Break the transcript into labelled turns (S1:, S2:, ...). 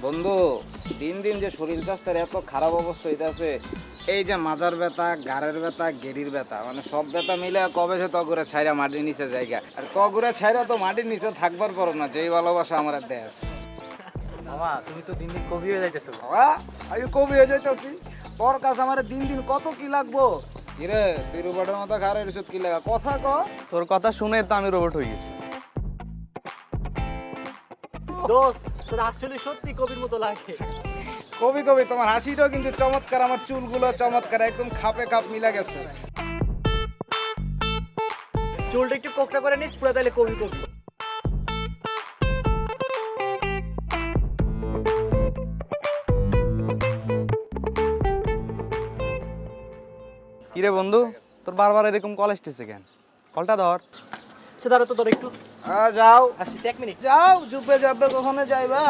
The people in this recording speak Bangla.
S1: বন্ধু, দিন দিন যে শরীর স্বাস্থ্যের এত খারাপ অবস্থা হইতেছে, এই যে মাজার ব্যথা, গাড়ের ব্যথা, গেরির ব্যথা, মানে সব ব্যথা মিলে কবে সে তগুরে ছাইরা মাটির নিচে জায়গা। আর তগুরে ছাইরা তো মাটির নিচে থাকবার পারো না, যেই ভালোবাসা আমার দেশ।
S2: মামা তুমি তো দিন দিন কবি হয়ে যাইতেছো।
S1: আমি কবি হয়ে যাইতেছি, তোর কাছে আমার দিন দিন কত কি লাগবো। কিরে তুই রোবটের মতো খারের ওষুধ কি লাগা, কথা ক।
S3: তোর কথা শুনে তো আমি রোবট হয়ে গেছি।
S2: দোস্ত তোর আসলে সত্যি কবির মতো লাগে।
S1: কবি কবি, তোমার হাসিটাও কিন্তু চমৎকার, আমার চুলগুলো চমৎকার, একদম খাপে খাপ মিলা গেছে।
S2: চুলটা একটু কোকড়া করে নিস, পুরো তাহলে কবি কবি।
S3: কিরে বন্ধু, তোর বারবার এরকম কল আসতেছে কেন? কলটা ধর।
S2: আচ্ছা দাঁড়া তো, তোর একটু
S1: যাও
S2: আসিস, 1 মিনিট।
S1: যাও, জুপে যাবে কখনো যাইবা।